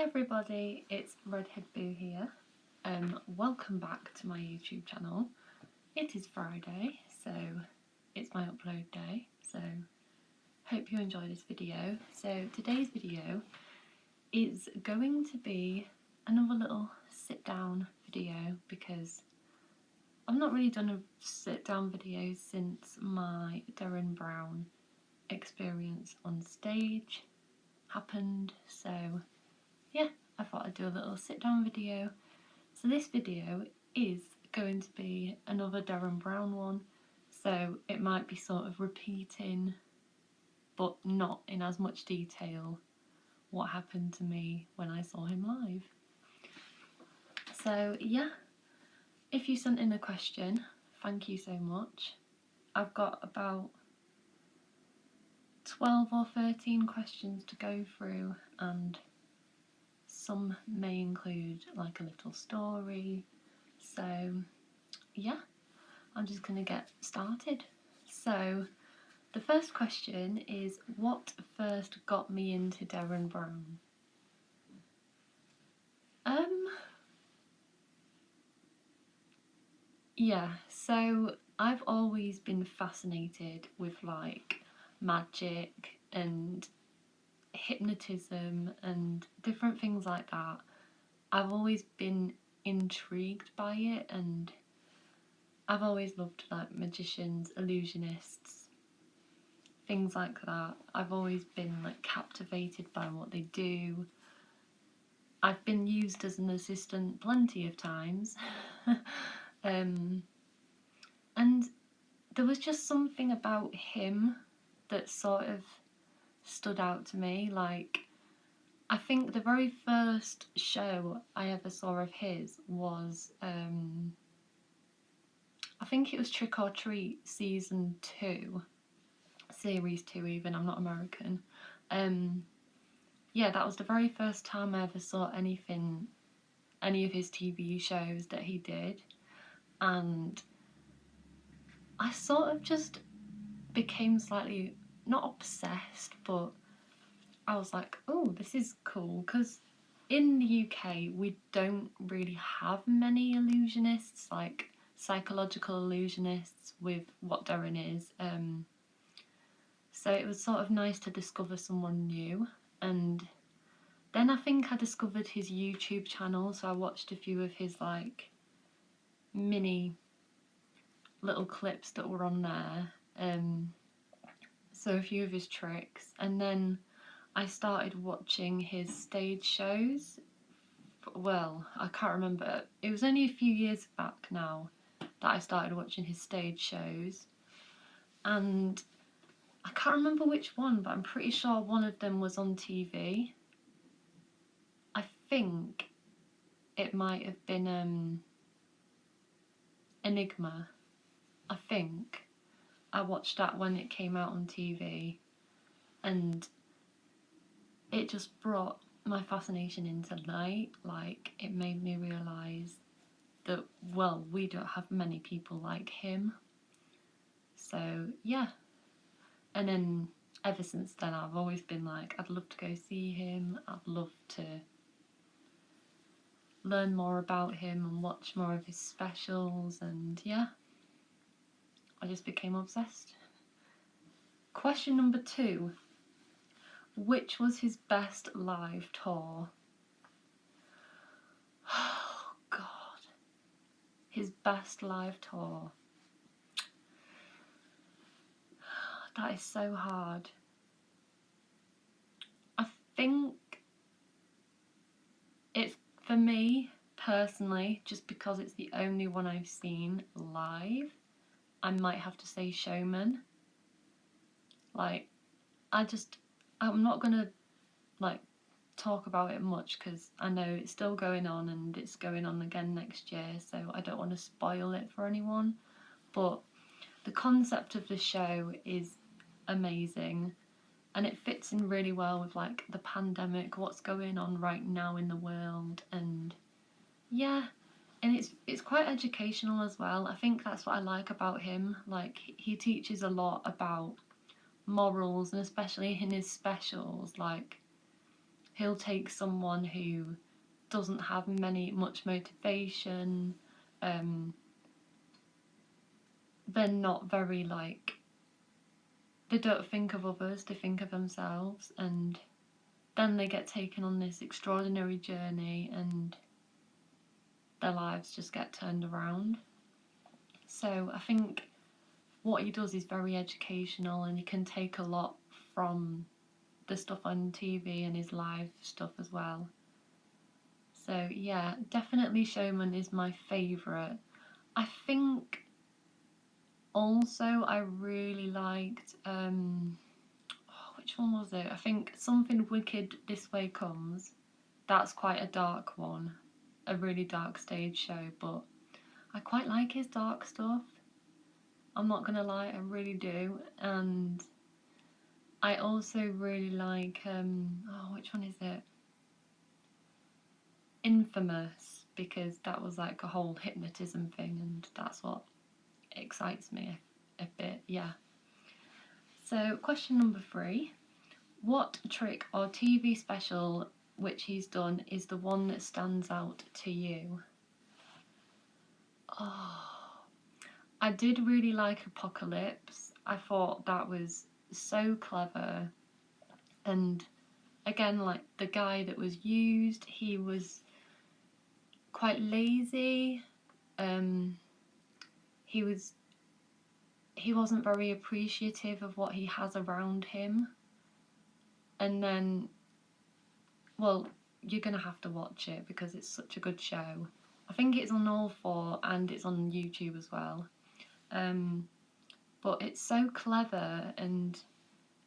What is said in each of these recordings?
Hi everybody, it's Redhead Boo here. Welcome back to my YouTube channel. It is Friday, so it's my upload day, so hope you enjoy this video. So today's video is going to be another little sit down video because I've not really done a sit down video since my Derren Brown experience on stage happened, so yeah, I thought I'd do a little sit down video. So this video is going to be another Derren Brown one, so it might be sort of repeating but not in as much detail what happened to me when I saw him live. So yeah, if you sent in a question, thank you so much. I've got about 12 or 13 questions to go through, and some may include like a little story. So yeah, I'm just going to get started. So the first question is, what first got me into Derren Brown? Yeah, so I've always been fascinated with like magic and hypnotism and different things like that. I've always been intrigued by it, and I've always loved like magicians, illusionists, things like that. I've always been like captivated by what they do. I've been used as an assistant plenty of times. And there was just something about him that sort of stood out to me. Like, I think the very first show I ever saw of his was, I think it was Trick or Treat season 2, series 2 even, I'm not American. Yeah, that was the very first time I ever saw any of his TV shows that he did, and I sort of just became slightly, not obsessed, but I was like, oh, this is cool, because in the UK we don't really have many illusionists, like psychological illusionists, with what Darren is. So it was sort of nice to discover someone new. And then I think I discovered his YouTube channel, so I watched a few of his like mini little clips that were on there, so a few of his tricks, and then I started watching his stage shows. Well, I can't remember, it was only a few years back now that I started watching his stage shows, and I can't remember which one, but I'm pretty sure one of them was on TV. I think it might have been Enigma. I think I watched that when it came out on TV, and it just brought my fascination into light. Like, it made me realise that, well, we don't have many people like him. So yeah, and then ever since then I've always been like, I'd love to go see him, I'd love to learn more about him and watch more of his specials, and yeah, I just became obsessed. Question number 2. Which was his best live tour? Oh God, his best live tour. That is so hard. I think it's, for me personally, just because it's the only one I've seen live, I might have to say Showman. Like, I'm not gonna like talk about it much because I know it's still going on and it's going on again next year, so I don't want to spoil it for anyone. But the concept of the show is amazing, and it fits in really well with like the pandemic, what's going on right now in the world, and yeah, and it's quite educational as well. I think that's what I like about him. Like, he teaches a lot about morals, and especially in his specials, like he'll take someone who doesn't have much motivation, they're not very like, they don't think of others, they think of themselves, and then they get taken on this extraordinary journey and their lives just get turned around. So I think what he does is very educational, and you can take a lot from the stuff on TV and his live stuff as well. So yeah, definitely Showman is my favourite. I think also I really liked, which one was it? I think Something Wicked This Way Comes. That's quite a dark one, a really dark stage show, but I quite like his dark stuff. I'm not gonna lie, I really do. And I also really like, which one is it? Infamous, because that was like a whole hypnotism thing, and that's what excites me a bit, yeah. So, question number 3. What trick or TV special which he's done is the one that stands out to you? Oh, I did really like Apocalypse. I thought that was so clever. And again, like the guy that was used, he was quite lazy. He wasn't very appreciative of what he has around him. And then, well, you're gonna have to watch it because it's such a good show. I think it's on all 4 and it's on YouTube as well. But it's so clever, and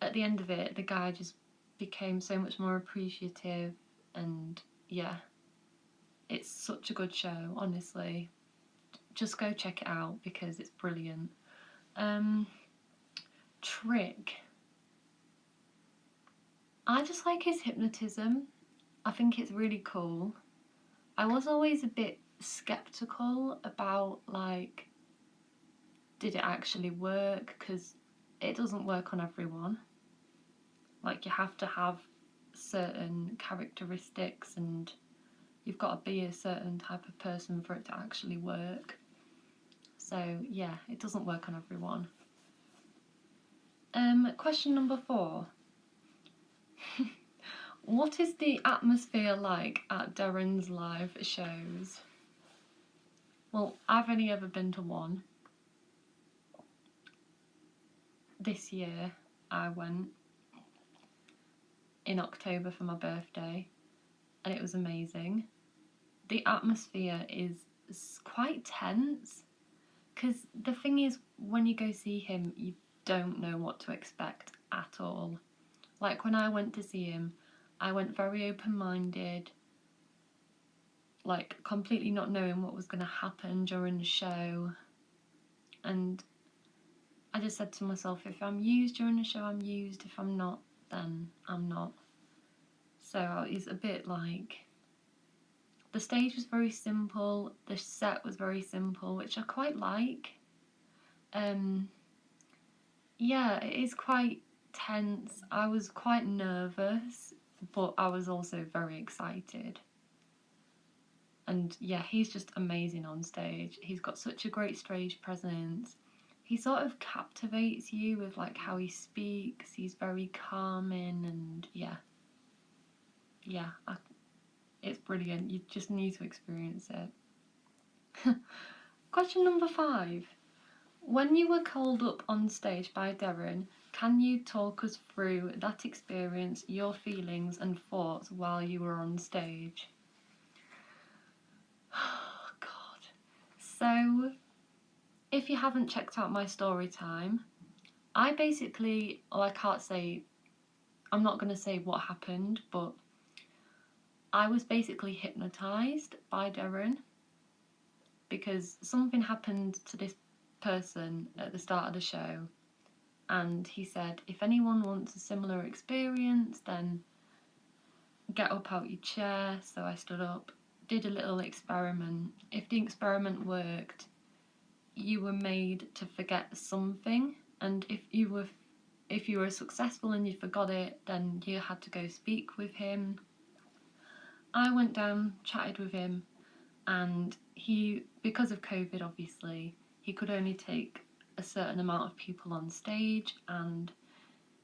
at the end of it, the guy just became so much more appreciative, and yeah, it's such a good show, honestly. Just go check it out because it's brilliant. Trick. I just like his hypnotism. I think it's really cool. I was always a bit skeptical about, like, did it actually work? Because it doesn't work on everyone. Like, you have to have certain characteristics and you've got to be a certain type of person for it to actually work. So yeah, it doesn't work on everyone. Question number 4. What is the atmosphere like at Darren's live shows? Well, I've only ever been to one. This year I went in October for my birthday, and it was amazing. The atmosphere is quite tense, because the thing is, when you go see him, you don't know what to expect at all. Like, when I went to see him, I went very open-minded, like completely not knowing what was going to happen during the show, and I just said to myself, if I'm used during the show, I'm used. If I'm not, then I'm not. So it's a bit like, the stage was very simple, the set was very simple, which I quite like. Yeah, it is quite tense. I was quite nervous, but I was also very excited. And yeah, he's just amazing on stage. He's got such a great stage presence. He sort of captivates you with like how he speaks. He's very calming, and yeah, it's brilliant. You just need to experience it. Question number 5. When you were called up on stage by Derren, can you talk us through that experience, your feelings and thoughts while you were on stage? Oh, God. So, if you haven't checked out my story time, I basically, I'm not going to say what happened, but I was basically hypnotized by Darren, because something happened to this person at the start of the show, and he said, if anyone wants a similar experience, then get up out your chair. So I stood up, did a little experiment. If the experiment worked, you were made to forget something, and if you were successful and you forgot it, then you had to go speak with him. I went down, chatted with him, and he, because of COVID obviously, he could only take a certain amount of people on stage, and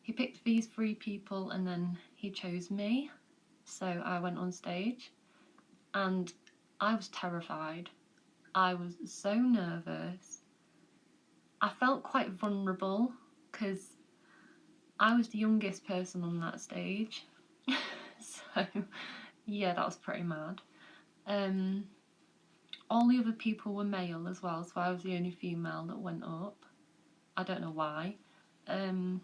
he picked these 3 people and then he chose me. So I went on stage and I was terrified. I was so nervous. I felt quite vulnerable because I was the youngest person on that stage. So yeah, that was pretty mad. All the other people were male as well, so I was the only female that went up. I don't know why. And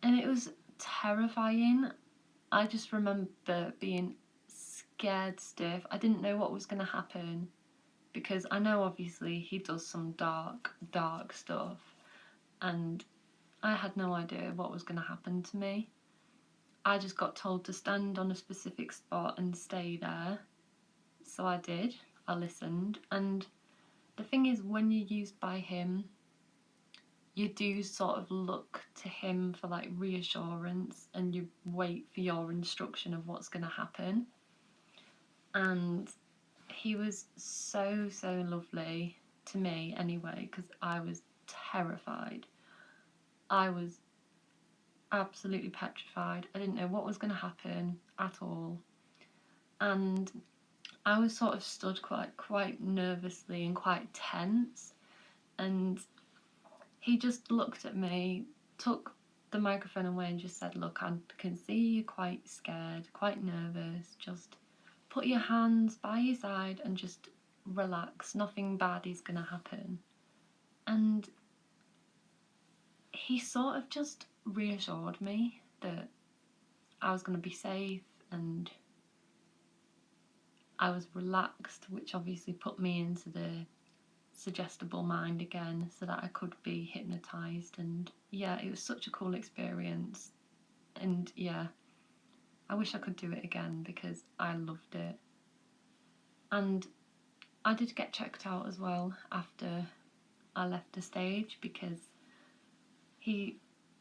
it was terrifying. I just remember being scared stiff. I didn't know what was going to happen because I know obviously he does some dark stuff, and I had no idea what was going to happen to me. I just got told to stand on a specific spot and stay there. So I did. I listened. And the thing is, when you're used by him, you do sort of look to him for like reassurance, and you wait for your instruction of what's going to happen. And he was so lovely to me anyway, because I was terrified. I was absolutely petrified. I didn't know what was going to happen at all. And I was sort of stood quite nervously and quite tense. And he just looked at me, took the microphone away and just said, "Look, I can see you're quite scared, quite nervous. Just put your hands by your side and just relax. Nothing bad is going to happen." And he sort of just reassured me that I was going to be safe and I was relaxed, which obviously put me into the suggestible mind again so that I could be hypnotized. And yeah, it was such a cool experience. And yeah, I wish I could do it again because I loved it. And I did get checked out as well after I left the stage, because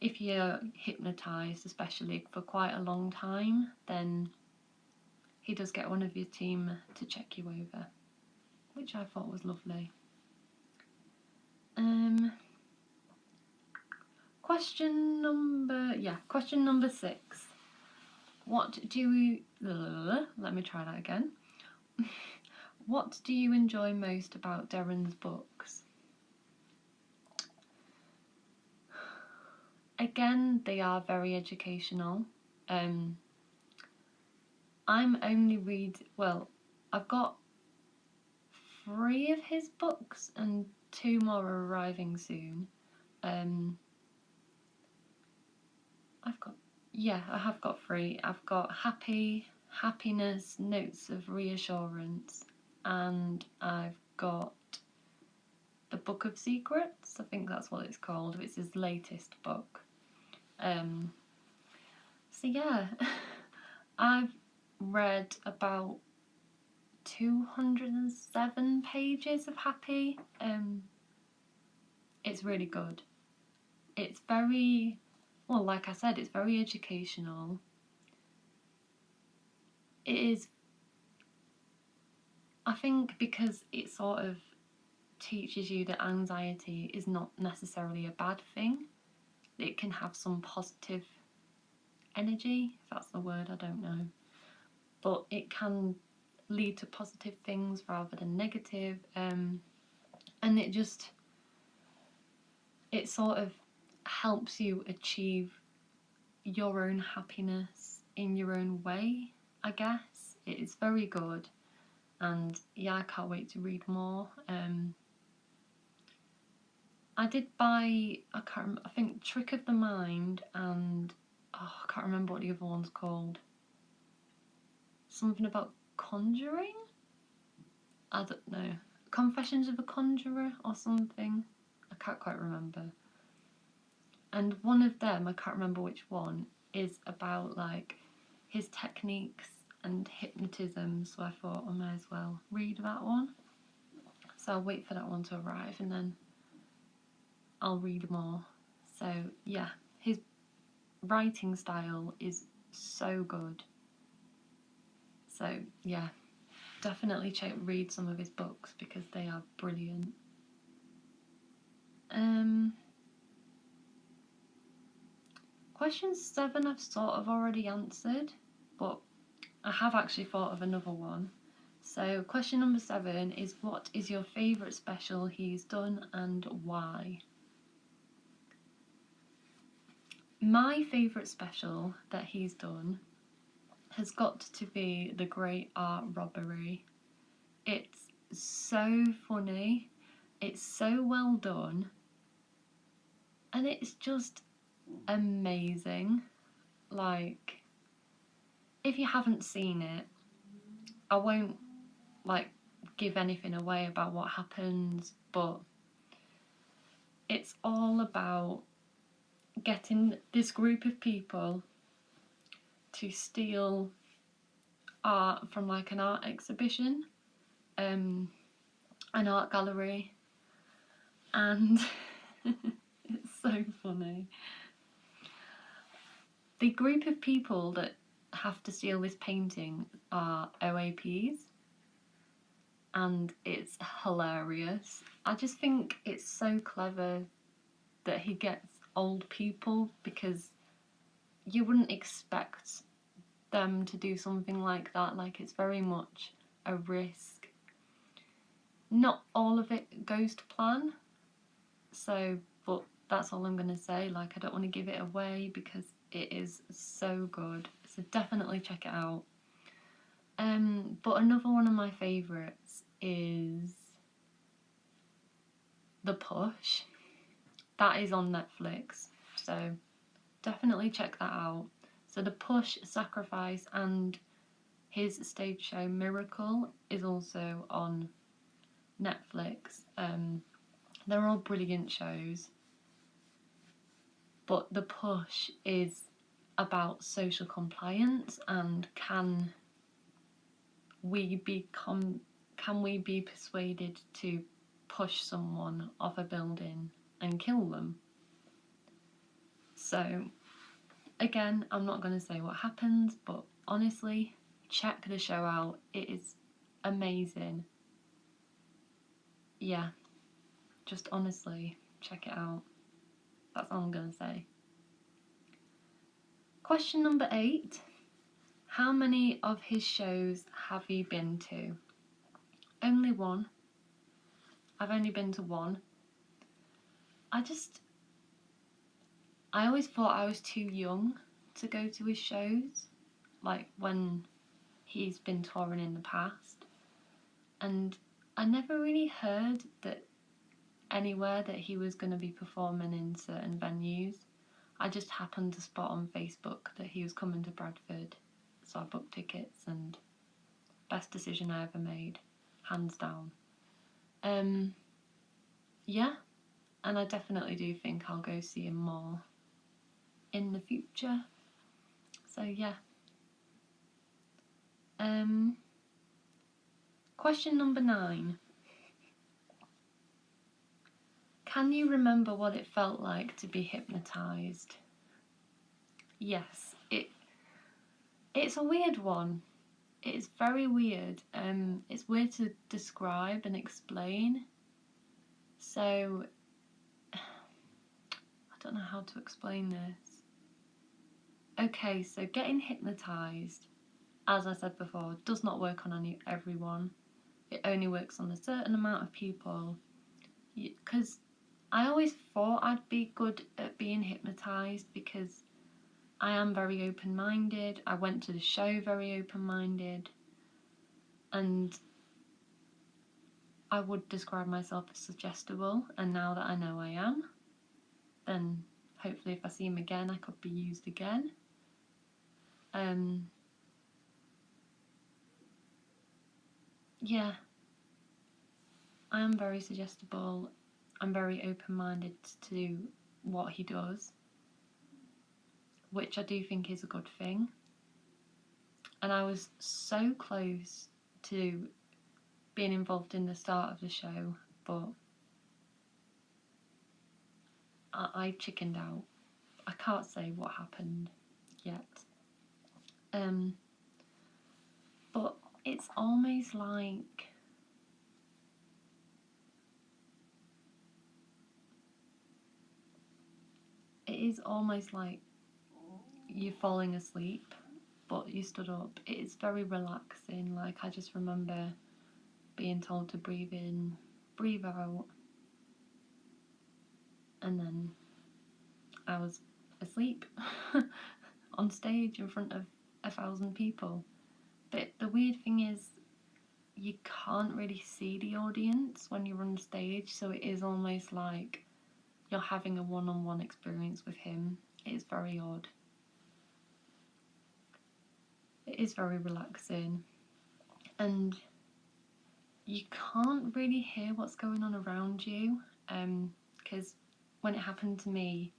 if you're hypnotized, especially for quite a long time, then he does get one of your team to check you over, which I thought was lovely. Question number 6. Let me try that again. What do you enjoy most about Derren's books? Again, they are very educational. I've got 3 of his books and 2 more are arriving soon. I have got 3. I've got Happiness, Notes of Reassurance, and I've got The Book of Secrets. I think that's what it's called. It's his latest book. So yeah, I've read about 207 pages of Happy. It's really good. It's very, well, like I said, it's very educational. It is, I think, because it sort of teaches you that anxiety is not necessarily a bad thing. It can have some positive energy, if that's the word, I don't know. But it can lead to positive things rather than negative. And it sort of helps you achieve your own happiness in your own way, I guess. It is very good. And yeah, I can't wait to read more. I did buy, I think Trick of the Mind, and I can't remember what the other one's called. Something about conjuring? I don't know. Confessions of a Conjurer or something? I can't quite remember. And one of them, I can't remember which one, is about like his techniques and hypnotism, so I thought I might as well read that one. So I'll wait for that one to arrive and then I'll read more. So yeah, his writing style is so good. So yeah, definitely read some of his books because they are brilliant. Question 7 I've sort of already answered, but I have actually thought of another one. So question number 7 is, what is your favourite special he's done and why? My favourite special that he's done has got to be The Great Art Robbery. It's so funny, it's so well done, and it's just amazing. Like, if you haven't seen it, I won't like give anything away about what happens, but it's all about getting this group of people to steal art from like an art exhibition, an art gallery, and it's so funny. The group of people that have to steal this painting are OAPs, and it's hilarious. I just think it's so clever that he gets old people, because you wouldn't expect them to do something like that. Like, it's very much a risk. Not all of it goes to plan, so, but that's all I'm going to say. Like, I don't want to give it away because it is so good, so definitely check it out. But another one of my favourites is The Push. That is on Netflix, so definitely check that out. So The Push, Sacrifice, and his stage show Miracle is also on Netflix. They're all brilliant shows, but The Push is about social compliance and can we be persuaded to push someone off a building and kill them. So again, I'm not going to say what happens, but honestly, check the show out. It is amazing. Yeah, just honestly, check it out. That's all I'm going to say. Question number 8. How many of his shows have you been to? Only one. I've only been to one. I always thought I was too young to go to his shows, like when he's been touring in the past. And I never really heard that anywhere that he was going to be performing in certain venues. I just happened to spot on Facebook that he was coming to Bradford, so I booked tickets, and best decision I ever made, hands down. Yeah, and I definitely do think I'll go see him more in the future. So yeah. Question number 9. Can you remember what it felt like to be hypnotized? Yes, it's a weird one. It's very weird. It's weird to describe and explain. So I don't know how to explain this. Okay, so getting hypnotized, as I said before, does not work on everyone. It only works on a certain amount of people. Because I always thought I'd be good at being hypnotized because I am very open-minded. I went to the show very open-minded, and I would describe myself as suggestible, and now that I know I am, then hopefully if I see him again I could be used again. Yeah, I am very suggestible. I'm very open-minded to what he does, which I do think is a good thing. And I was so close to being involved in the start of the show, but I chickened out. I can't say what happened yet. But it's almost like you're falling asleep, but you stood up. It's very relaxing. Like, I just remember being told to breathe in, breathe out, and then I was asleep on stage in front of 1,000 people. But the weird thing is, you can't really see the audience when you're on stage, so it is almost like you're having a one-on-one experience with him. It is very odd. It is very relaxing, and you can't really hear what's going on around you, because when it happened to me,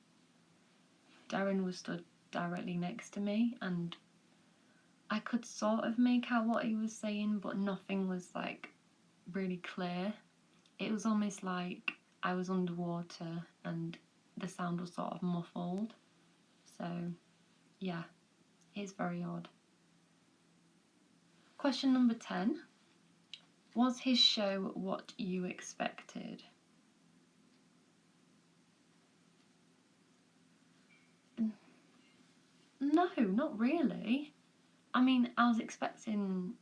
Darren was stood directly next to me, and I could sort of make out what he was saying, but nothing was like really clear. It was almost like I was underwater and the sound was sort of muffled. So yeah, it's very odd. Question number 10. Was his show what you expected? No, not really. I mean, I was expecting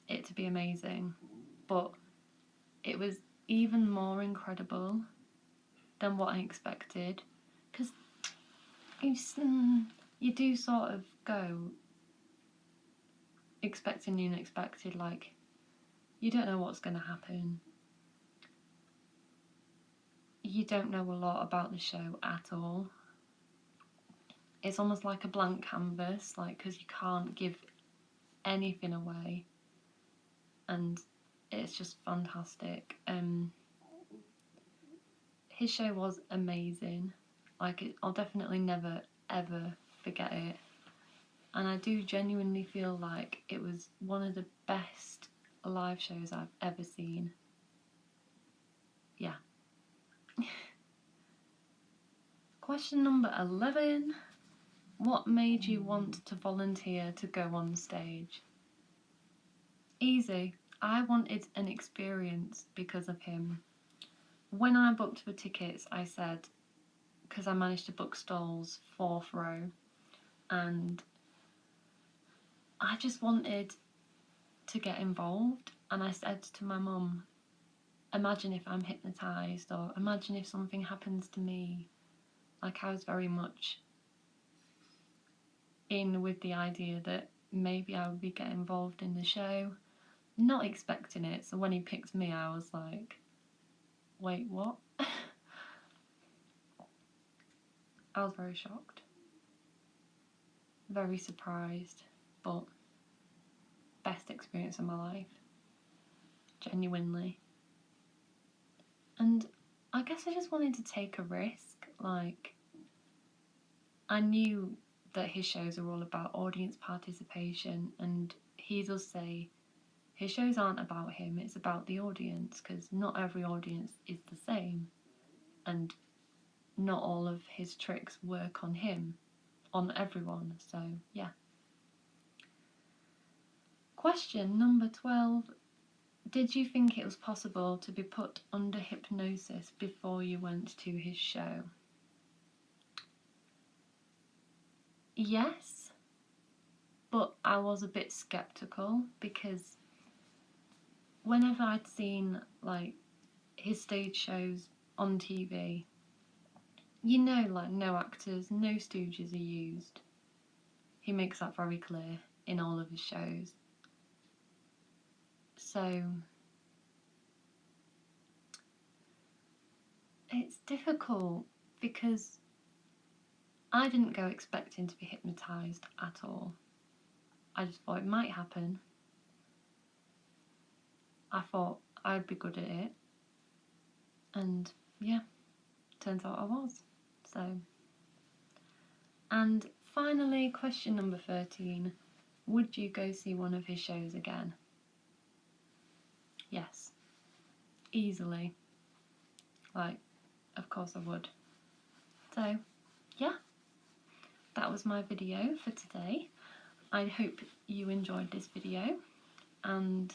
it to be amazing, but it was even more incredible than what I expected, because you do sort of go expecting the unexpected, like, you don't know what's going to happen. You don't know a lot about the show at all. It's almost like a blank canvas, like, because you can't give anything away, and it's just fantastic. His show was amazing. Like, I'll definitely never ever forget it, and I do genuinely feel like it was one of the best live shows I've ever seen. Yeah. Question number 11. What made you want to volunteer to go on stage? Easy. I wanted an experience because of him. When I booked for tickets, I said, because I managed to book stalls 4th row, and I just wanted to get involved. And I said to my mum, imagine if I'm hypnotised, or imagine if something happens to me. Like, I was very much in with the idea that maybe I would be getting involved in the show, not expecting it. So when he picked me, I was like, wait, what? I was very shocked, very surprised, but best experience of my life, genuinely. And I guess I just wanted to take a risk. Like, I knew that his shows are all about audience participation, and he does say his shows aren't about him, it's about the audience, because not every audience is the same, and not all of his tricks work on him, on everyone. So yeah. Question number 12. Did you think it was possible to be put under hypnosis before you went to his show? Yes, but I was a bit skeptical, because whenever I'd seen like his stage shows on TV, you know, like, no actors, no stooges are used. He makes that very clear in all of his shows. So it's difficult, because I didn't go expecting to be hypnotised at all. I just thought it might happen. I thought I'd be good at it, and yeah, turns out I was. So, and finally, question number 13. Would you go see one of his shows again? Yes. Easily. Like, of course I would. So, yeah, that was my video for today. I hope you enjoyed this video. And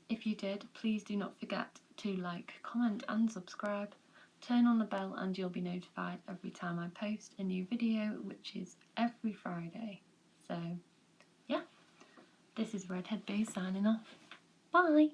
if you did, please do not forget to like, comment and subscribe. Turn on the bell and you'll be notified every time I post a new video, which is every Friday. So yeah, this is Redhead Boo signing off. Bye!